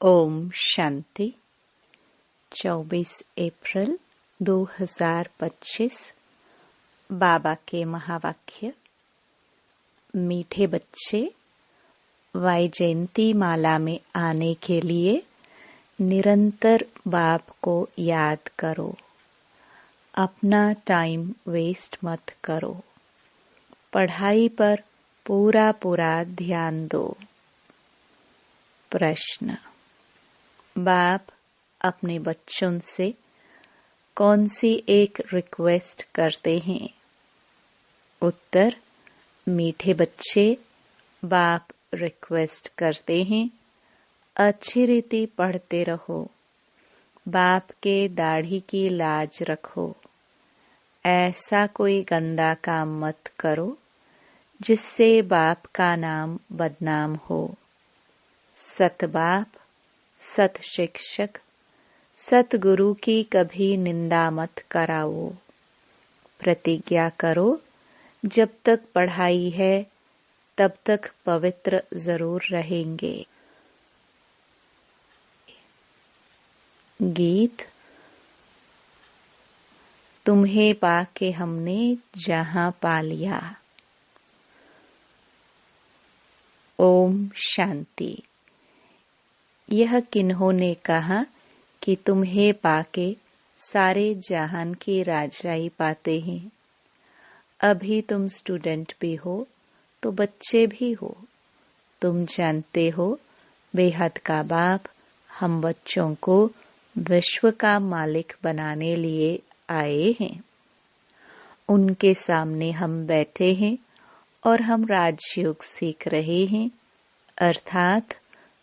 ओम शांति। 24 अप्रैल 2025। बाबा के महावाक्य। मीठे बच्चे, वैजयंती माला में आने के लिए निरंतर बाप को याद करो। अपना टाइम वेस्ट मत करो। पढ़ाई पर पूरा ध्यान दो। प्रश्न। बाप अपने बच्चों से कौन सी एक रिक्वेस्ट करते हैं? उत्तर। मीठे बच्चे, बाप रिक्वेस्ट करते हैं, अच्छी रीति पढ़ते रहो। बाप के दाढ़ी की लाज रखो। ऐसा कोई गंदा काम मत करो जिससे बाप का नाम बदनाम हो। सत बाप, सत शिक्षक, सत गुरु की कभी निंदा मत कराओ। प्रतिज्ञा करो, जब तक पढ़ाई है तब तक पवित्र जरूर रहेंगे। गीत। तुम्हें पाके हमने जहां पा लिया। ओम शांति। यह किन्होंने कहा कि तुम्हें पाके सारे जहान की राजाई पाते हैं? अभी तुम स्टूडेंट भी हो तो बच्चे भी हो। तुम जानते हो बेहद का बाप हम बच्चों को विश्व का मालिक बनाने लिए आए हैं। उनके सामने हम बैठे हैं और हम राजयोग सीख रहे हैं, अर्थात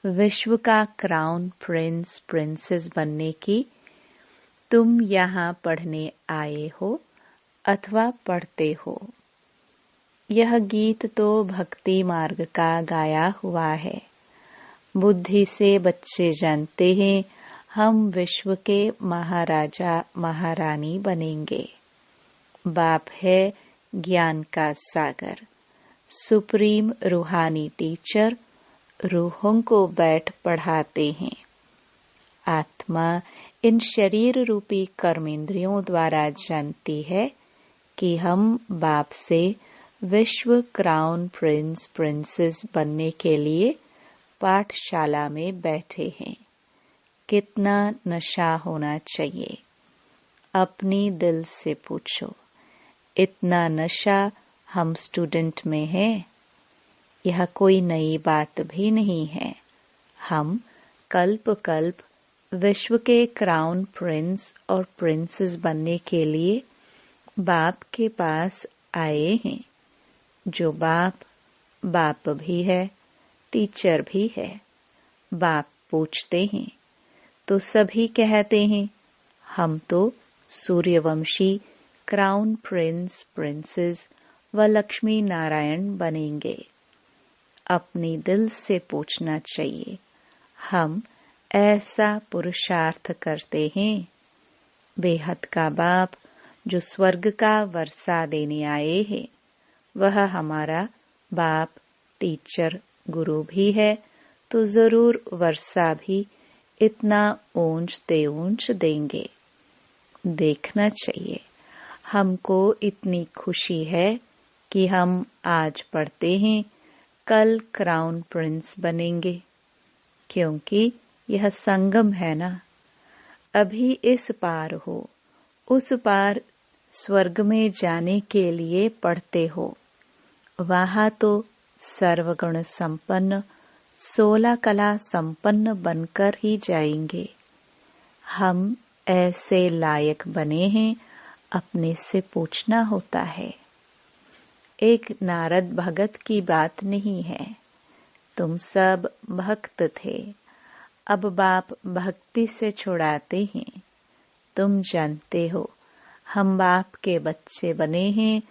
विश्व का क्राउन प्रिंस प्रिंसेस बनने की। तुम यहाँ पढ़ने आए हो अथवा पढ़ते हो। यह गीत तो भक्ति मार्ग का गाया हुआ है। बुद्धि से बच्चे जानते हैं हम विश्व के महाराजा महारानी बनेंगे। बाप है ज्ञान का सागर, सुप्रीम रूहानी टीचर, रूहों को बैठ पढ़ाते हैं। आत्मा इन शरीर रूपी कर्मेंद्रियों द्वारा जानती है कि हम बाप से विश्व क्राउन प्रिंस प्रिंसेस बनने के लिए पाठशाला में बैठे हैं। कितना नशा होना चाहिए? अपनी दिल से पूछो। इतना नशा हम स्टूडेंट में है? यह कोई नई बात भी नहीं है। हम कल्प कल्प विश्व के क्राउन प्रिंस और प्रिंसेस बनने के लिए बाप के पास आए हैं। जो बाप भी है, टीचर भी है। बाप पूछते हैं तो सभी कहते हैं हम तो सूर्यवंशी क्राउन प्रिंस प्रिंसेस व लक्ष्मी नारायण बनेंगे। अपनी दिल से पूछना चाहिए, हम ऐसा पुरुषार्थ करते हैं? बेहद का बाप जो स्वर्ग का वर्षा देने आए हैं, वह हमारा बाप टीचर गुरु भी है, तो जरूर वर्षा भी इतना ऊंच देंगे। देखना चाहिए, हमको इतनी खुशी है कि हम आज पढ़ते हैं, कल क्राउन प्रिंस बनेंगे, क्योंकि यह संगम है ना। अभी इस पार हो, उस पार स्वर्ग में जाने के लिए पढ़ते हो। वहां तो सर्वगुण संपन्न 16 कला संपन्न बनकर ही जाएंगे। हम ऐसे लायक बने हैं, अपने से पूछना होता है। एक नारद भगत की बात नहीं है। तुम सब भक्त थे, अब बाप भक्ति से छुड़ाते हैं। तुम जानते हो हम बाप के बच्चे बने हैं,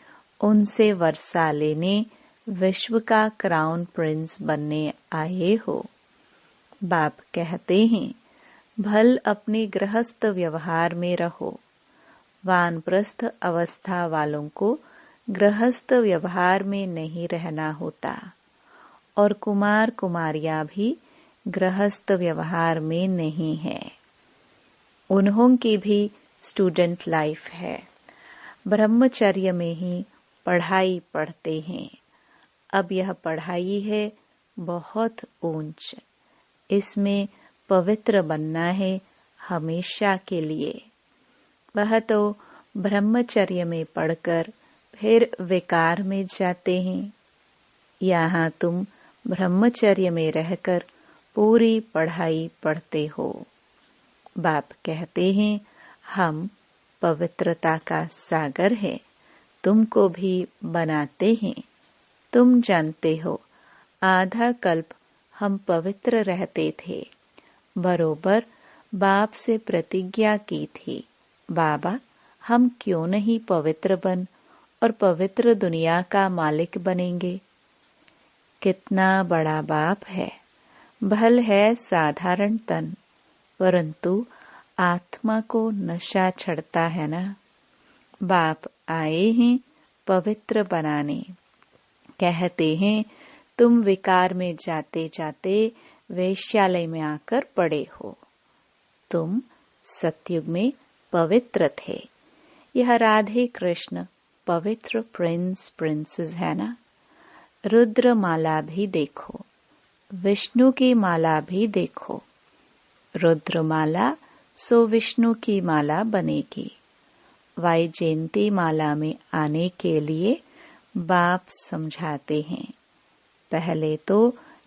उनसे वर्षा लेने विश्व का क्राउन प्रिंस बनने आए हो। बाप कहते हैं भल अपने गृहस्थ व्यवहार में रहो। वानप्रस्थ अवस्था वालों को गृहस्थ व्यवहार में नहीं रहना होता, और कुमार कुमारियां भी गृहस्थ व्यवहार में नहीं है। उन्हों की भी स्टूडेंट लाइफ है। ब्रह्मचर्य में ही पढ़ाई पढ़ते हैं। अब यह पढ़ाई है बहुत ऊंच। इसमें पवित्र बनना है हमेशा के लिए। वह तो ब्रह्मचर्य में पढ़कर फिर विकार में जाते हैं। यहाँ तुम ब्रह्मचर्य में रहकर पूरी पढ़ाई पढ़ते हो। बाप कहते हैं हम पवित्रता का सागर है, तुमको भी बनाते हैं। तुम जानते हो आधा कल्प हम पवित्र रहते थे। बरोबर बाप से प्रतिज्ञा की थी, बाबा हम क्यों नहीं पवित्र बन और पवित्र दुनिया का मालिक बनेंगे। कितना बड़ा बाप है। भल है साधारण तन, परंतु आत्मा को नशा चढ़ता है ना। बाप आए हैं पवित्र बनाने। कहते हैं तुम विकार में जाते जाते वेश्यालय में आकर पड़े हो। तुम सतयुग में पवित्र थे। यह राधे कृष्ण पवित्र प्रिंस प्रिंसेस है ना। रुद्र माला भी देखो, विष्णु की माला भी देखो। रुद्र माला सो विष्णु की माला बनेगी। वैजयंती माला में आने के लिए बाप समझाते हैं। पहले तो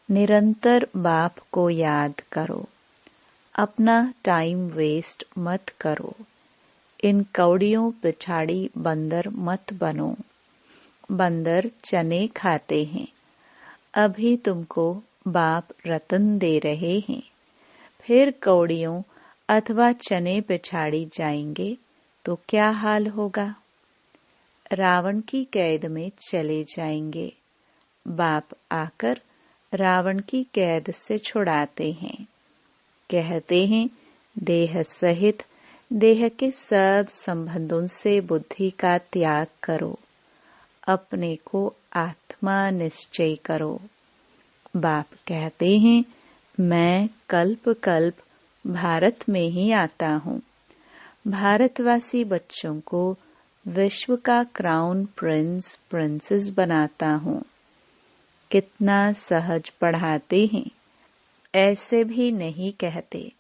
निरंतर बाप को याद करो। अपना टाइम वेस्ट मत करो। इन कौड़ियों पिछाड़ी बंदर मत बनो। बंदर चने खाते हैं। अभी तुमको बाप रतन दे रहे हैं। फिर कौड़ियों अथवा चने पिछाड़ी जाएंगे तो क्या हाल होगा। रावण की कैद में चले जाएंगे। बाप आकर रावण की कैद से छुड़ाते हैं। कहते हैं देह सहित देह के सब संबंधों से बुद्धि का त्याग करो। अपने को आत्मा निश्चय करो। बाप कहते हैं मैं कल्प कल्प भारत में ही आता हूँ। भारतवासी बच्चों को विश्व का क्राउन प्रिंस प्रिंसेस बनाता हूँ। कितना सहज पढ़ाते हैं। ऐसे भी नहीं कहते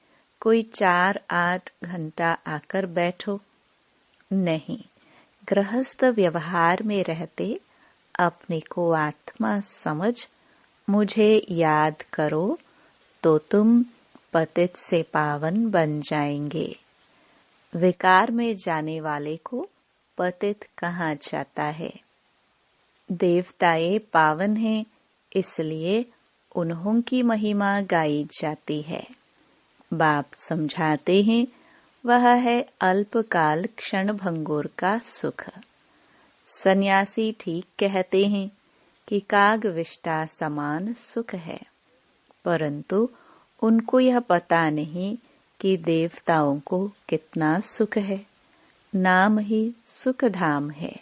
कोई 4-8 घंटा आकर बैठो। नहीं, गृहस्थ व्यवहार में रहते अपने को आत्मा समझ मुझे याद करो तो तुम पतित से पावन बन जाएंगे। विकार में जाने वाले को पतित कहा जाता है। देवताएं पावन हैं, इसलिए उन्हों की महिमा गाई जाती है। बाप समझाते हैं वह है अल्पकाल क्षण भंगुर का सुख। सन्यासी ठीक कहते हैं कि कागविष्टा समान सुख है, परंतु उनको यह पता नहीं कि देवताओं को कितना सुख है। नाम ही सुखधाम है,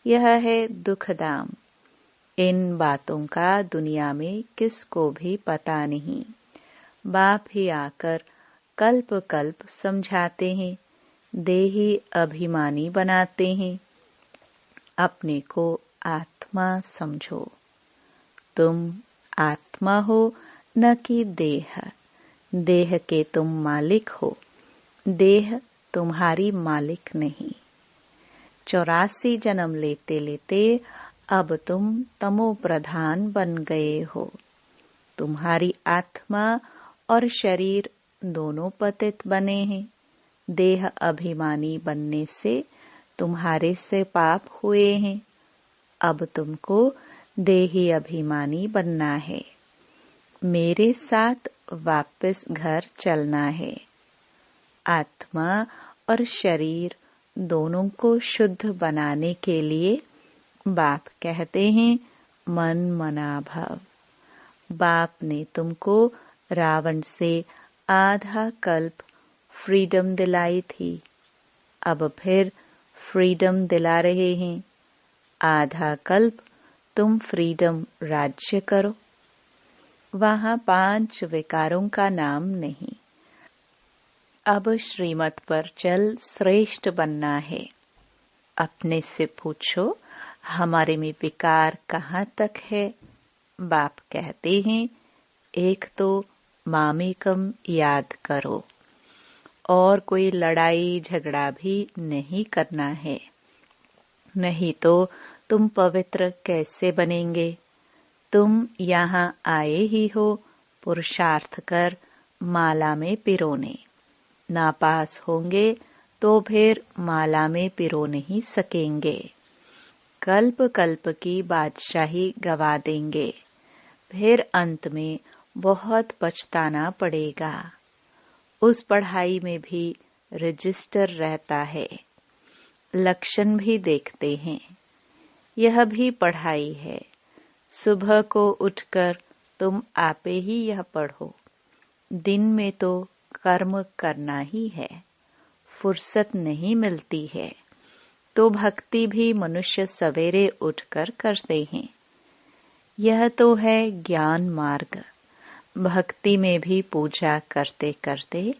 यह है दुखधाम। इन बातों का दुनिया में किसको भी पता नहीं। बाप ही आकर कल्प कल्प समझाते हैं, देही अभिमानी बनाते हैं। अपने को आत्मा समझो। तुम आत्मा हो न कि देह। देह के तुम मालिक हो, देह तुम्हारी मालिक नहीं। 84 जन्म लेते लेते अब तुम तमो प्रधान बन गए हो। तुम्हारी आत्मा और शरीर दोनों पतित बने हैं। देह अभिमानी बनने से तुम्हारे से पाप हुए हैं। अब तुमको देही अभिमानी बनना है। मेरे साथ वापस घर चलना है। आत्मा और शरीर दोनों को शुद्ध बनाने के लिए बाप कहते हैं मन मना भव। बाप ने तुमको रावण से आधा कल्प फ्रीडम दिलाई थी। अब फिर फ्रीडम दिला रहे हैं। आधा कल्प तुम फ्रीडम राज्य करो। वहाँ 5 विकारों का नाम नहीं। अब श्रीमत पर चल श्रेष्ठ बनना है। अपने से पूछो, हमारे में विकार कहाँ तक है? बाप कहते हैं, एक तो मामेकम याद करो, और कोई लड़ाई झगड़ा भी नहीं करना है, नहीं तो तुम पवित्र कैसे बनेंगे? तुम यहाँ आए ही हो पुरुषार्थ कर माला में पिरोने। नापास होंगे तो फिर माला में पिरो नहीं सकेंगे। कल्प कल्प की बादशाही गवा देंगे, फिर अंत में बहुत पछताना पड़ेगा। उस पढ़ाई में भी रजिस्टर रहता है, लक्षण भी देखते हैं। यह भी पढ़ाई है। सुबह को उठकर तुम आपे ही यह पढ़ो। दिन में तो कर्म करना ही है, फुर्सत नहीं मिलती है, तो भक्ति भी मनुष्य सवेरे उठकर करते हैं। यह तो है ज्ञान मार्ग। भक्ति में भी पूजा करते करते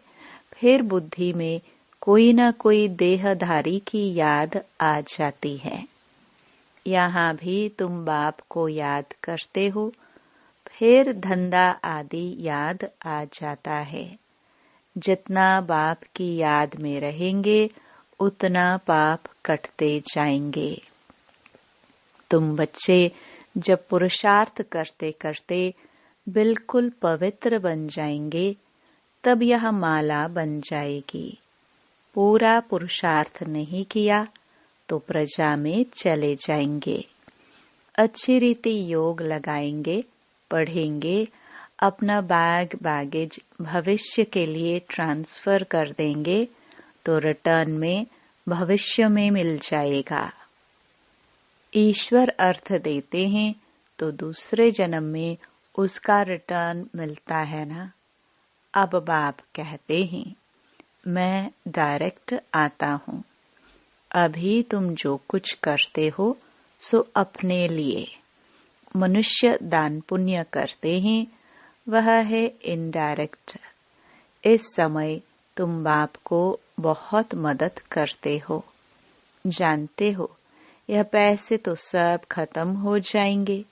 फिर बुद्धि में कोई न कोई देहधारी की याद आ जाती है। यहाँ भी तुम बाप को याद करते हो, फिर धंधा आदि याद आ जाता है। जितना बाप की याद में रहेंगे उतना पाप कटते जाएंगे। तुम बच्चे जब पुरुषार्थ करते करते बिल्कुल पवित्र बन जाएंगे, तब यह माला बन जाएगी। पूरा पुरुषार्थ नहीं किया तो प्रजा में चले जाएंगे। अच्छी रीति योग लगाएंगे, पढ़ेंगे, अपना बैगेज भविष्य के लिए ट्रांसफर कर देंगे तो रिटर्न में भविष्य में मिल जाएगा। ईश्वर अर्थ देते हैं तो दूसरे जन्म में उसका रिटर्न मिलता है ना। अब बाप कहते हैं, मैं डायरेक्ट आता हूँ। अभी तुम जो कुछ करते हो सो अपने लिए। मनुष्य दान पुण्य करते हैं, वह है इनडायरेक्ट। इस समय तुम बाप को बहुत मदद करते हो। जानते हो यह पैसे तो सब खत्म हो जाएंगे।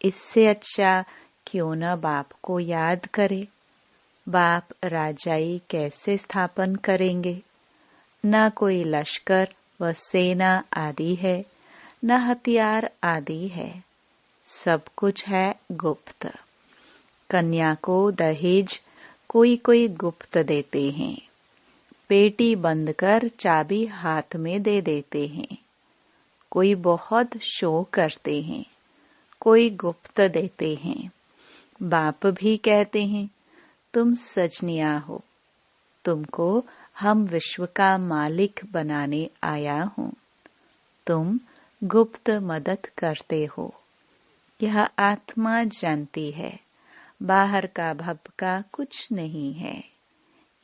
इससे अच्छा क्यों न बाप को याद करे। बाप राजाई कैसे स्थापन करेंगे? न कोई लश्कर व सेना आदि है, न हथियार आदि है। सब कुछ है गुप्त। कन्या को दहेज कोई कोई गुप्त देते हैं। पेटी बंद कर चाबी हाथ में दे देते हैं। कोई बहुत शो करते हैं, कोई गुप्त देते हैं। बाप भी कहते हैं, तुम सजनिया हो, तुमको हम विश्व का मालिक बनाने आया हूँ। तुम गुप्त मदद करते हो। यह आत्मा जानती है, बाहर का भपका कुछ नहीं है।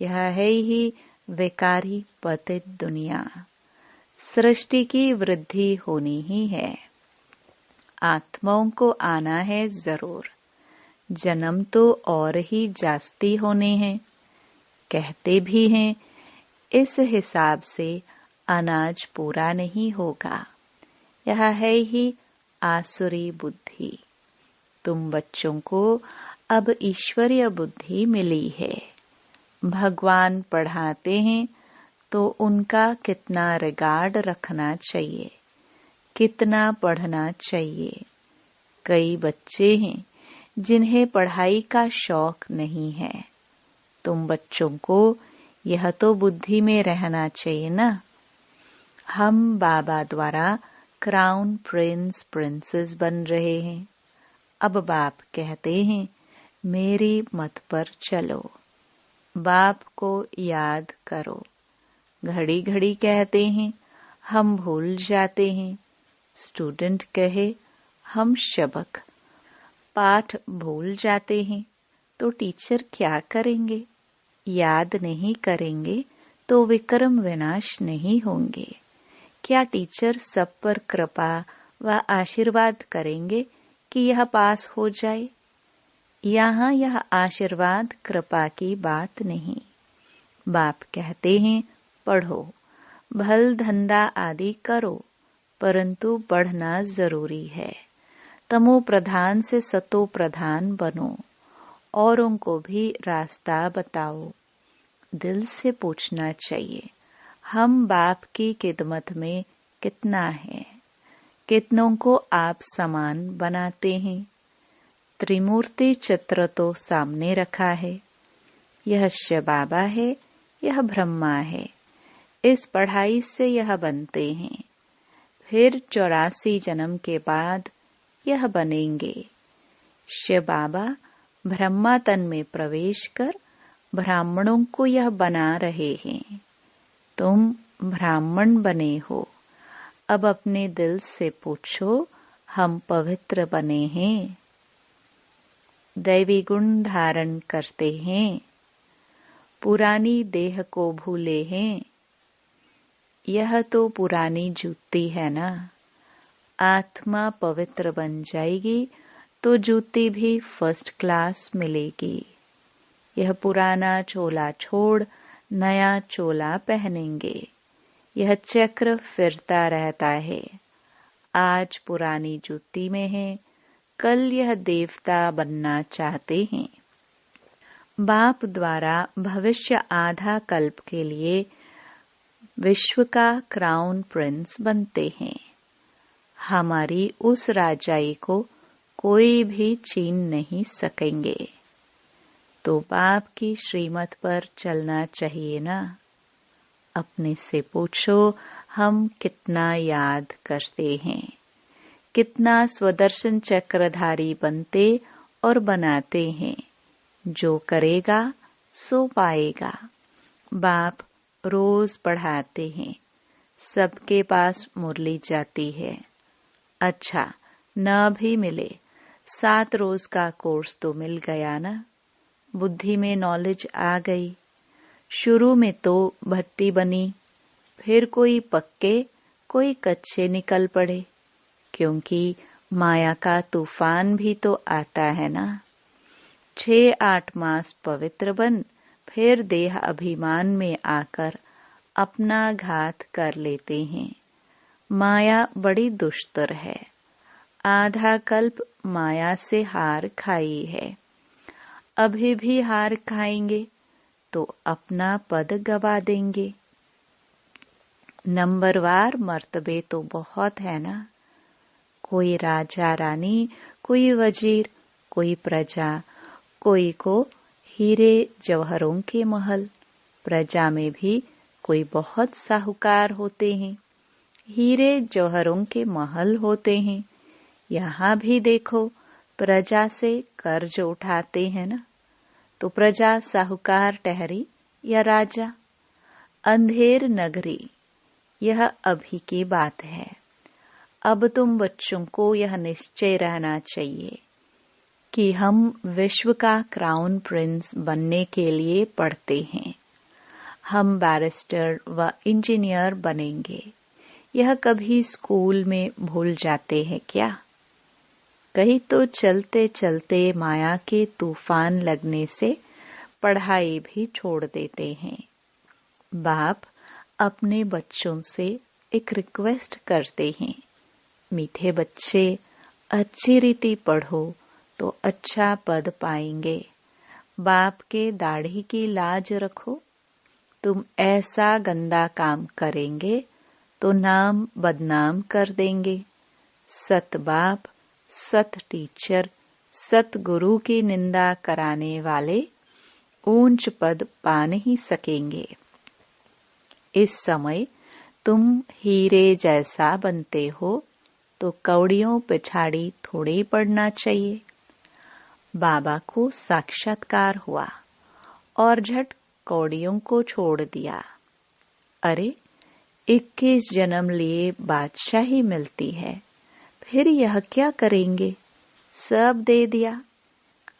यह है ही विकारी पतित दुनिया। सृष्टि की वृद्धि होनी ही है। आत्माओं को आना है जरूर। जन्म तो और ही जास्ती होने हैं। कहते भी हैं, इस हिसाब से अनाज पूरा नहीं होगा। यह है ही आसुरी बुद्धि। तुम बच्चों को अब ईश्वरीय बुद्धि मिली है। भगवान पढ़ाते हैं तो उनका कितना रिगार्ड रखना चाहिए, कितना पढ़ना चाहिए। कई बच्चे हैं जिन्हें पढ़ाई का शौक नहीं है। तुम बच्चों को यह तो बुद्धि में रहना चाहिए ना। हम बाबा द्वारा क्राउन प्रिंस प्रिंसेस बन रहे हैं। अब बाप कहते हैं, मेरी मत पर चलो, बाप को याद करो। घड़ी घड़ी कहते हैं, हम भूल जाते हैं। स्टूडेंट कहे, हम सबक पाठ भूल जाते हैं, तो टीचर क्या करेंगे? याद नहीं करेंगे तो विक्रम विनाश नहीं होंगे। क्या टीचर सब पर कृपा व आशीर्वाद करेंगे कि यह पास हो जाए? यहाँ यह आशीर्वाद कृपा की बात नहीं। बाप कहते हैं पढ़ो, भल धंधा आदि करो, परंतु पढ़ना जरूरी है। तमो प्रधान से सतो प्रधान बनो, औरों को भी रास्ता बताओ। दिल से पूछना चाहिए, हम बाप की खिदमत में कितना है? कितनों को आप समान बनाते हैं? त्रिमूर्ति चित्र तो सामने रखा है। यह शिव बाबा है, यह ब्रह्मा है। इस पढ़ाई से यह बनते हैं, फिर 84 जन्म के बाद यह बनेंगे। शिव बाबा ब्रह्मा तन में प्रवेश कर ब्राह्मणों को यह बना रहे हैं। तुम ब्राह्मण बने हो। अब अपने दिल से पूछो, हम पवित्र बने हैं? दैवी गुण धारण करते हैं? पुरानी देह को भूले हैं? यह तो पुरानी जूती है ना। आत्मा पवित्र बन जाएगी तो जूती भी फर्स्ट क्लास मिलेगी। यह पुराना चोला छोड़ नया चोला पहनेंगे। यह चक्र फिरता रहता है। आज पुरानी जूती में है, कल यह देवता बनना चाहते हैं। बाप द्वारा भविष्य आधा कल्प के लिए विश्व का क्राउन प्रिंस बनते हैं। हमारी उस राजाई को कोई भी छीन नहीं सकेंगे। तो बाप की श्रीमत पर चलना चाहिए ना। अपने से पूछो, हम कितना याद करते हैं? कितना स्वदर्शन चक्रधारी बनते और बनाते हैं? जो करेगा सो पाएगा। बाप रोज पढ़ाते हैं, सबके पास मुरली जाती है। अच्छा, न भी मिले, 7 रोज का कोर्स तो मिल गया ना। बुद्धि में नॉलेज आ गई। शुरू में तो भट्टी बनी, फिर कोई पक्के कोई कच्चे निकल पड़े, क्योंकि माया का तूफान भी तो आता है ना। 6-8 मास पवित्र बन, फिर देह अभिमान में आकर अपना घात कर लेते हैं। माया बड़ी दुष्टर है। आधा कल्प माया से हार खाई है। अभी भी हार खाएंगे तो अपना पद गवा देंगे। नंबरवार मर्तबे तो बहुत है ना। कोई राजा रानी, कोई वजीर, कोई प्रजा, कोई को हीरे जवाहरों के महल। प्रजा में भी कोई बहुत साहूकार होते हैं, हीरे जवाहरों के महल होते हैं। यहाँ भी देखो, प्रजा से कर्ज उठाते हैं ना, तो प्रजा साहूकार ठहरी या राजा? अंधेर नगरी, यह अभी की बात है। अब तुम बच्चों को यह निश्चय रहना चाहिए कि हम विश्व का क्राउन प्रिंस बनने के लिए पढ़ते हैं। हम बैरिस्टर व इंजीनियर बनेंगे। यह कभी स्कूल में भूल जाते हैं क्या? कहीं तो चलते चलते माया के तूफान लगने से पढ़ाई भी छोड़ देते हैं। बाप अपने बच्चों से एक रिक्वेस्ट करते हैं, मीठे बच्चे, अच्छी रीति पढ़ो तो अच्छा पद पाएंगे। बाप के दाढ़ी की लाज रखो। तुम ऐसा गंदा काम करेंगे तो नाम बदनाम कर देंगे। सत बाप, सत टीचर, सत गुरु की निंदा कराने वाले ऊंच पद पा नहीं सकेंगे। इस समय तुम हीरे जैसा बनते हो तो कौड़ियों पिछाड़ी थोड़ी पड़ना चाहिए। बाबा को साक्षात्कार हुआ और झट कौड़ियों को छोड़ दिया। अरे, 21 जन्म लिए बादशाही मिलती है, फिर यह क्या करेंगे? सब दे दिया।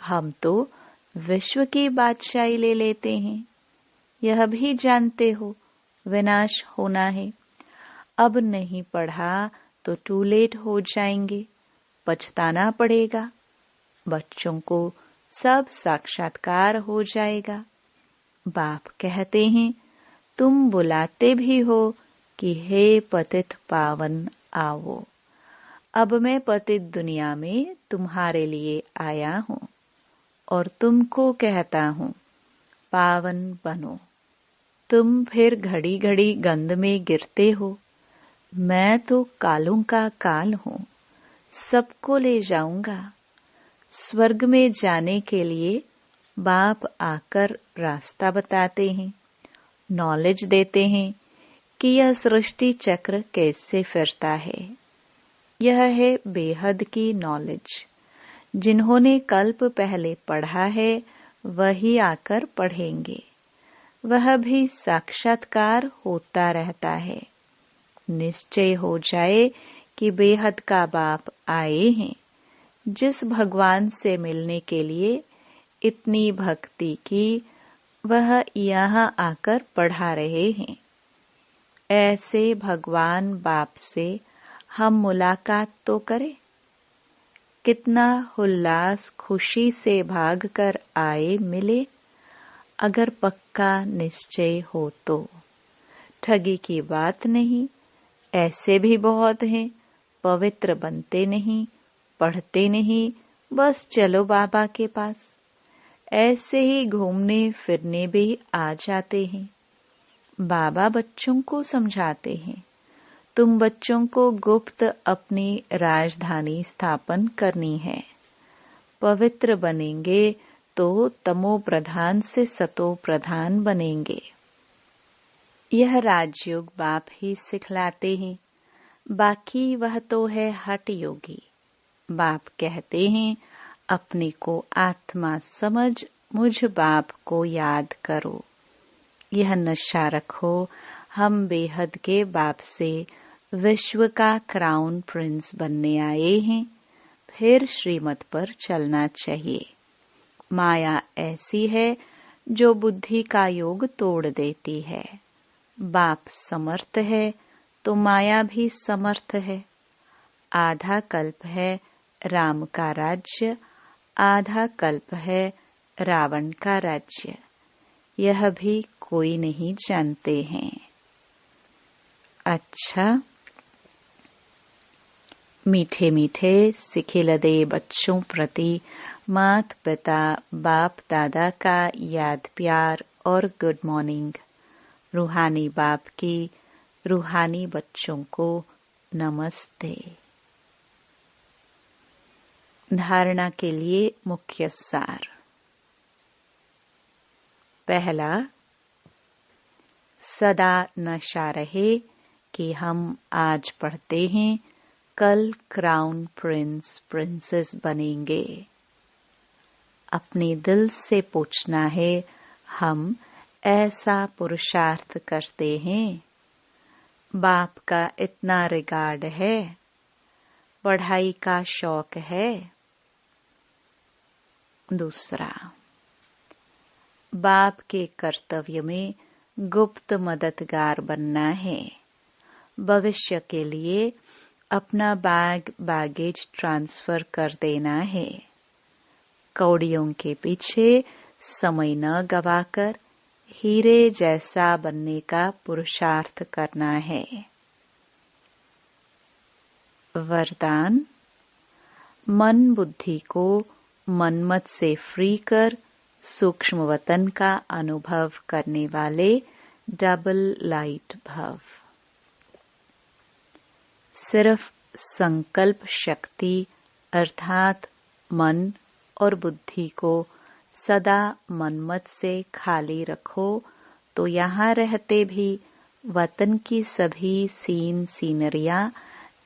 हम तो विश्व की बादशाही ले लेते हैं। यह भी जानते हो विनाश होना है। अब नहीं पढ़ा तो टू लेट हो जाएंगे, पछताना पड़ेगा। बच्चों को सब साक्षात्कार हो जाएगा। बाप कहते हैं, तुम बुलाते भी हो कि हे पतित पावन आओ। अब मैं पतित दुनिया में तुम्हारे लिए आया हूँ और तुमको कहता हूँ पावन बनो। तुम फिर घड़ी घड़ी गंध में गिरते हो। मैं तो कालों का काल हूँ, सबको ले जाऊंगा। स्वर्ग में जाने के लिए बाप आकर रास्ता बताते हैं, नॉलेज देते हैं कि यह सृष्टि चक्र कैसे फिरता है। यह है बेहद की नॉलेज। जिन्होंने कल्प पहले पढ़ा है वही आकर पढ़ेंगे। वह भी साक्षात्कार होता रहता है। निश्चय हो जाए कि बेहद का बाप आए हैं। जिस भगवान से मिलने के लिए इतनी भक्ति की, वह यहाँ आकर पढ़ा रहे हैं। ऐसे भगवान बाप से हम मुलाकात तो करें। कितना उल्लास खुशी से भाग कर आए मिले। अगर पक्का निश्चय हो तो ठगी की बात नहीं। ऐसे भी बहुत हैं, पवित्र बनते नहीं, पढ़ते नहीं, बस चलो बाबा के पास। ऐसे ही घूमने फिरने भी आ जाते हैं। बाबा बच्चों को समझाते हैं, तुम बच्चों को गुप्त अपनी राजधानी स्थापन करनी है। पवित्र बनेंगे तो तमो प्रधान से सतो प्रधान बनेंगे। यह राजयोग बाप ही सिखलाते हैं। बाकी वह तो है हठ योगी। बाप कहते हैं, अपने को आत्मा समझ मुझ बाप को याद करो। यह नशा रखो, हम बेहद के बाप से विश्व का क्राउन प्रिंस बनने आए हैं। फिर श्रीमत पर चलना चाहिए। माया ऐसी है जो बुद्धि का योग तोड़ देती है। बाप समर्थ है तो माया भी समर्थ है। आधा कल्प है राम का राज्य, आधा कल्प है रावण का राज्य। यह भी कोई नहीं जानते हैं। अच्छा, मीठे मीठे सिखिलदे बच्चों प्रति माता पिता बाप दादा का याद प्यार और गुड मॉर्निंग। रूहानी बाप की रूहानी बच्चों को नमस्ते। धारणा के लिए मुख्य सार। पहला, सदा नशा रहे कि हम आज पढ़ते हैं, कल क्राउन प्रिंस प्रिंसेस बनेंगे। अपने दिल से पूछना है, हम ऐसा पुरुषार्थ करते हैं? बाप का इतना रिगार्ड है? पढ़ाई का शौक है? दूसरा, बाप के कर्तव्य में गुप्त मददगार बनना है। भविष्य के लिए अपना बैगेज ट्रांसफर कर देना है। कौड़ियों के पीछे समय न गवाकर हीरे जैसा बनने का पुरुषार्थ करना है। वरदान, मन बुद्धि को मनमत से फ्री कर सूक्ष्म वतन का अनुभव करने वाले डबल लाइट भव। सिर्फ संकल्प शक्ति अर्थात मन और बुद्धि को सदा मनमत से खाली रखो तो यहाँ रहते भी वतन की सभी सीन सीनरियां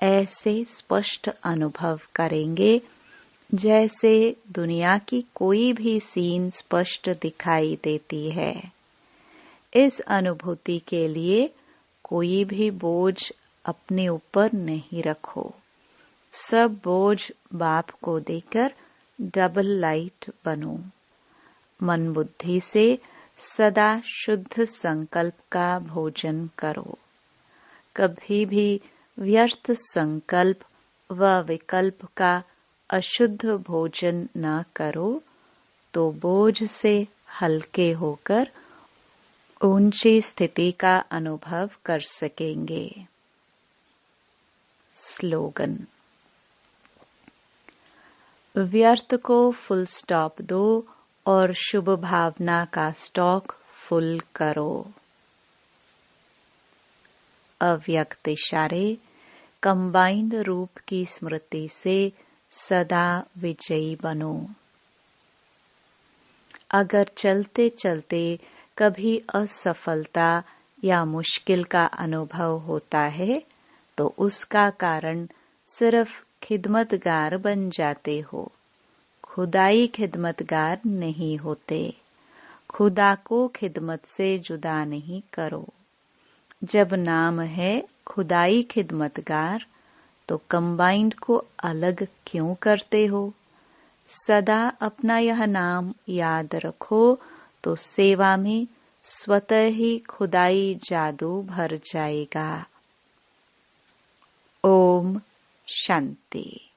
ऐसे स्पष्ट अनुभव करेंगे जैसे दुनिया की कोई भी सीन स्पष्ट दिखाई देती है। इस अनुभूति के लिए कोई भी बोझ अपने ऊपर नहीं रखो। सब बोझ बाप को देकर डबल लाइट बनो। मन बुद्धि से सदा शुद्ध संकल्प का भोजन करो। कभी भी व्यर्थ संकल्प व विकल्प का अशुद्ध भोजन न करो तो बोझ से हल्के होकर ऊंची स्थिति का अनुभव कर सकेंगे। स्लोगन। व्यर्थ को फुल स्टॉप दो और शुभ भावना का स्टॉक फुल करो। अव्यक्त इशारे कंबाइंड रूप की स्मृति से सदा विजयी बनो। अगर चलते चलते कभी असफलता या मुश्किल का अनुभव होता है तो उसका कारण सिर्फ खिदमतगार बन जाते हो, खुदाई खिदमतगार नहीं होते। खुदा को खिदमत से जुदा नहीं करो। जब नाम है खुदाई खिदमतगार तो कंबाइंड को अलग क्यों करते हो? सदा अपना यह नाम याद रखो तो सेवा में स्वतः ही खुदाई जादू भर जाएगा। ओम शांति।